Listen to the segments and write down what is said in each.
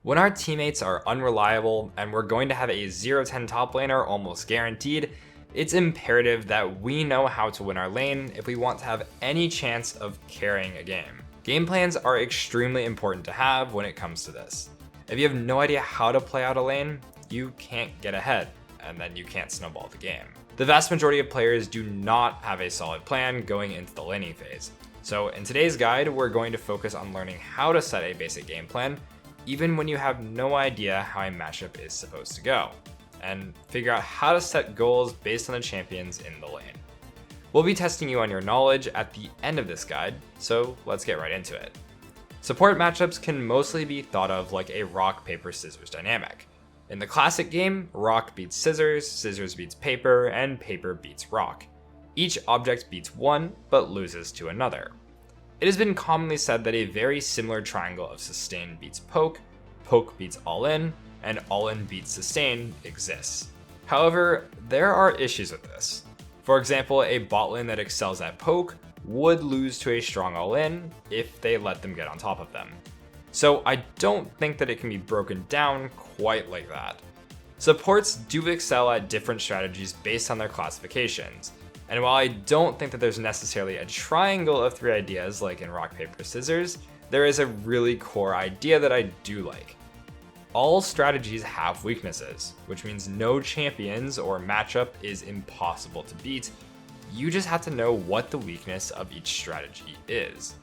When our teammates are unreliable and we're going to have a 0-10 top laner almost guaranteed, it's imperative that we know how to win our lane if we want to have any chance of carrying a game. Game plans are extremely important to have when it comes to this. If you have no idea how to play out a lane, you can't get ahead, and then you can't snowball the game. The vast majority of players do not have a solid plan going into the laning phase. So in today's guide, we're going to focus on learning how to set a basic game plan, even when you have no idea how a matchup is supposed to go, and figure out how to set goals based on the champions in the lane. We'll be testing you on your knowledge at the end of this guide, so let's get right into it. Support matchups can mostly be thought of like a rock, paper, scissors dynamic. In the classic game, rock beats scissors, scissors beats paper, and paper beats rock. Each object beats one, but loses to another. It has been commonly said that a very similar triangle of sustain beats poke, poke beats all in, and all in beats sustain exists. However, there are issues with this. For example, a bot lane that excels at poke would lose to a strong all in if they let them get on top of them. So I don't think that it can be broken down quite like that. Supports do excel at different strategies based on their classifications. And while I don't think that there's necessarily a triangle of 3 ideas like in rock, paper, scissors, there is a really core idea that I do like. All strategies have weaknesses, which means no champions or matchup is impossible to beat. You just have to know what the weakness of each strategy is.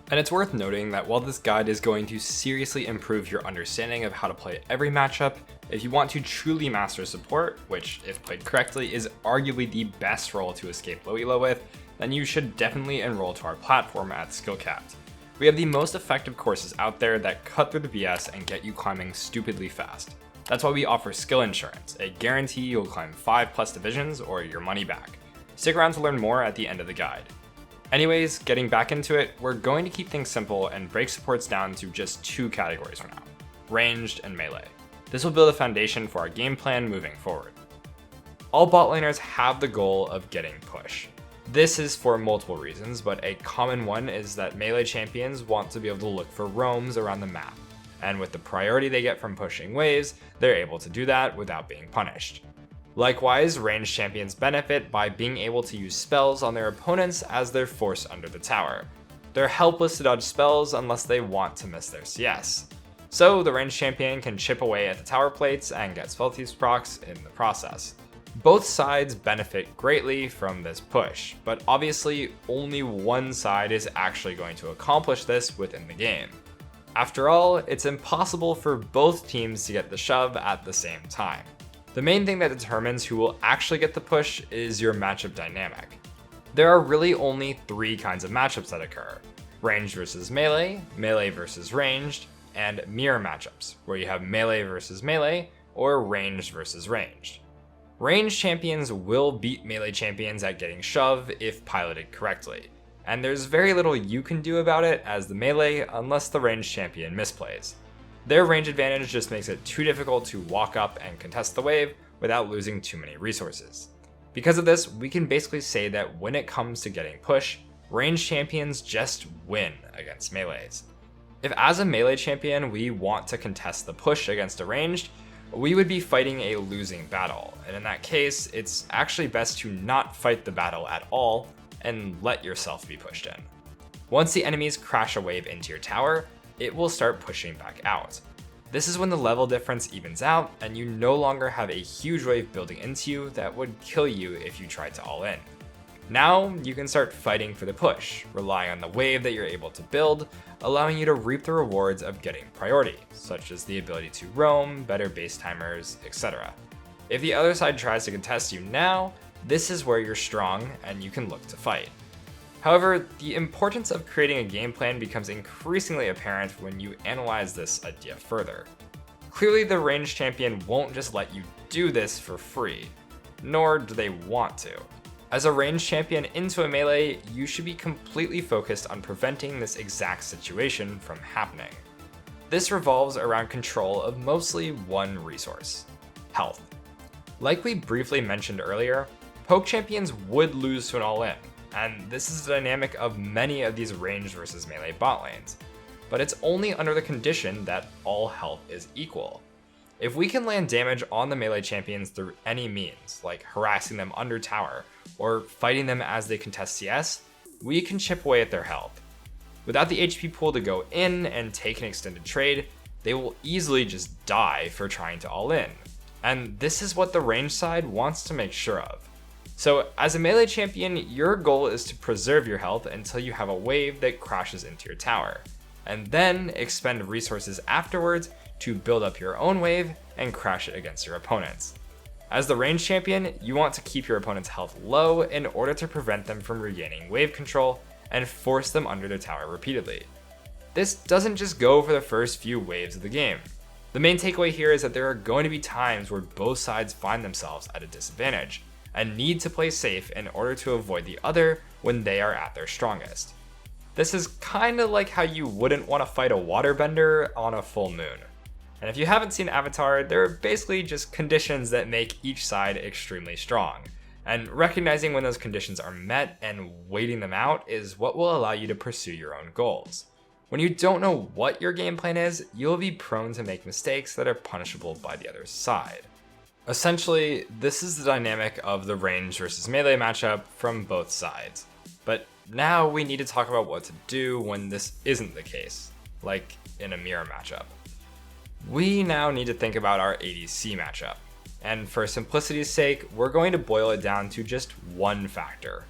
And it's worth noting that while this guide is going to seriously improve your understanding of how to play every matchup, if you want to truly master support, which if played correctly is arguably the best role to escape low elo with, then you should definitely enroll to our platform at Skillcapped. We have the most effective courses out there that cut through the BS and get you climbing stupidly fast. That's why we offer skill insurance, a guarantee you'll climb 5+ divisions or your money back. Stick around to learn more at the end of the guide. Anyways, getting back into it, we're going to keep things simple and break supports down to just 2 categories for now: ranged and melee. This will build a foundation for our game plan moving forward. All bot laners have the goal of getting push. This is for multiple reasons, but a common one is that melee champions want to be able to look for roams around the map, and with the priority they get from pushing waves, they're able to do that without being punished. Likewise, ranged champions benefit by being able to use spells on their opponents as they're forced under the tower. They're helpless to dodge spells unless they want to miss their CS. So the ranged champion can chip away at the tower plates and get spell thieves procs in the process. Both sides benefit greatly from this push, but obviously only one side is actually going to accomplish this within the game. After all, it's impossible for both teams to get the shove at the same time. The main thing that determines who will actually get the push is your matchup dynamic. There are really only 3 kinds of matchups that occur: ranged versus melee, melee versus ranged, and mirror matchups, where you have melee versus melee or ranged versus ranged. Ranged champions will beat melee champions at getting shove if piloted correctly, and there's very little you can do about it as the melee unless the ranged champion misplays. Their range advantage just makes it too difficult to walk up and contest the wave without losing too many resources. Because of this, we can basically say that when it comes to getting push, ranged champions just win against melees. If as a melee champion we want to contest the push against a ranged, we would be fighting a losing battle, and in that case, it's actually best to not fight the battle at all and let yourself be pushed in. Once the enemies crash a wave into your tower, it will start pushing back out. This is when the level difference evens out and you no longer have a huge wave building into you that would kill you if you tried to all in. Now you can start fighting for the push, relying on the wave that you're able to build, allowing you to reap the rewards of getting priority, such as the ability to roam, better base timers, etc. If the other side tries to contest you now, this is where you're strong and you can look to fight. However, the importance of creating a game plan becomes increasingly apparent when you analyze this idea further. Clearly, the ranged champion won't just let you do this for free, nor do they want to. As a ranged champion into a melee, you should be completely focused on preventing this exact situation from happening. This revolves around control of mostly one resource: health. Like we briefly mentioned earlier, poke champions would lose to an all-in, and this is the dynamic of many of these ranged versus melee bot lanes. but it's only under the condition that all health is equal. If we can land damage on the melee champions through any means, like harassing them under tower, or fighting them as they contest CS, we can chip away at their health. Without the HP pool to go in and take an extended trade, they will easily just die for trying to all in. And this is what the range side wants to make sure of. So as a melee champion, your goal is to preserve your health until you have a wave that crashes into your tower, and then expend resources afterwards to build up your own wave and crash it against your opponents. As the range champion, you want to keep your opponent's health low in order to prevent them from regaining wave control and force them under their tower repeatedly. This doesn't just go for the first few waves of the game. The main takeaway here is that there are going to be times where both sides find themselves at a disadvantage and need to play safe in order to avoid the other when they are at their strongest. This is kinda like how you wouldn't want to fight a waterbender on a full moon. And if you haven't seen Avatar, there are basically just conditions that make each side extremely strong. And recognizing when those conditions are met and waiting them out is what will allow you to pursue your own goals. When you don't know what your game plan is, you'll be prone to make mistakes that are punishable by the other side. Essentially, this is the dynamic of the range versus melee matchup from both sides. But now we need to talk about what to do when this isn't the case, like in a mirror matchup. We now need to think about our ADC matchup. And for simplicity's sake, we're going to boil it down to just one factor: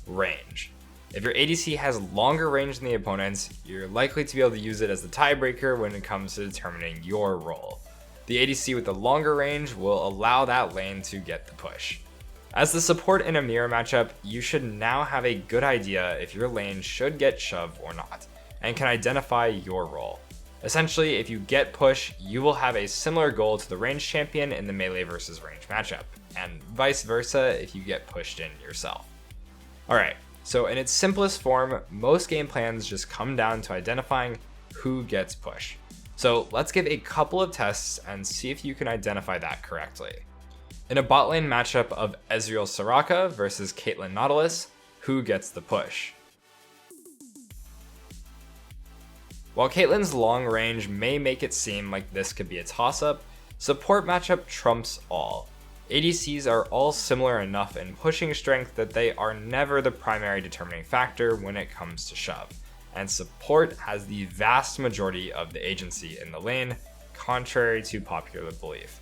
range. If your ADC has longer range than the opponent's, you're likely to be able to use it as the tiebreaker when it comes to determining your role. The ADC with the longer range will allow that lane to get the push. As the support in a mirror matchup, you should now have a good idea if your lane should get shoved or not, and can identify your role. Essentially, if you get push, you will have a similar goal to the range champion in the melee versus range matchup, and vice versa if you get pushed in yourself. Alright, so in its simplest form, most game plans just come down to identifying who gets push. So let's give a couple of tests and see if you can identify that correctly. In a bot lane matchup of Ezreal Soraka versus Caitlyn Nautilus, who gets the push? While Caitlyn's long range may make it seem like this could be a toss-up, support matchup trumps all. ADCs are all similar enough in pushing strength that they are never the primary determining factor when it comes to shove, and support has the vast majority of the agency in the lane, contrary to popular belief.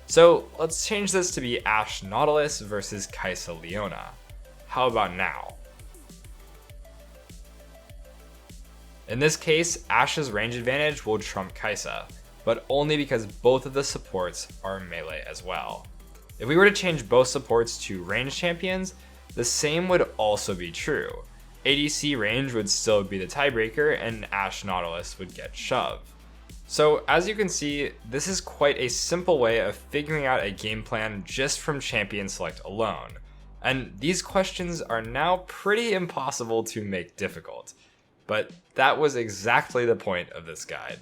So let's change this to be Ashe Nautilus versus Kai'Sa Leona. How about now? In this case, Ashe's range advantage will trump Kai'Sa, but only because both of the supports are melee as well. If we were to change both supports to range champions, the same would also be true. ADC range would still be the tiebreaker and Ashe Nautilus would get shoved. So as you can see, this is quite a simple way of figuring out a game plan just from champion select alone. And these questions are now pretty impossible to make difficult. But that was exactly the point of this guide.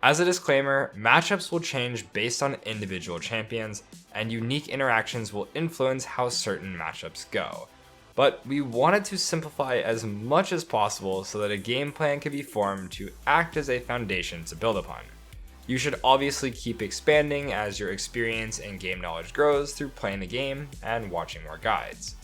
As a disclaimer, matchups will change based on individual champions, and unique interactions will influence how certain matchups go. But we wanted to simplify as much as possible so that a game plan can be formed to act as a foundation to build upon. You should obviously keep expanding as your experience and game knowledge grows through playing the game and watching more guides.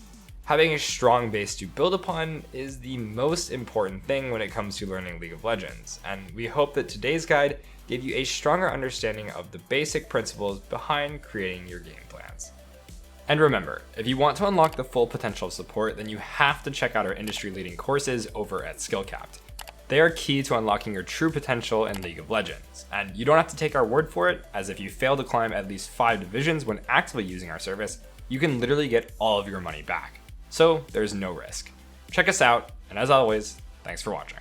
Having a strong base to build upon is the most important thing when it comes to learning League of Legends, and we hope that today's guide gave you a stronger understanding of the basic principles behind creating your game plans. And remember, if you want to unlock the full potential of support, then you have to check out our industry-leading courses over at Skillcapped. They are key to unlocking your true potential in League of Legends, and you don't have to take our word for it, as if you fail to climb at least 5 divisions when actively using our service, you can literally get all of your money back. So there's no risk. Check us out, and as always, thanks for watching.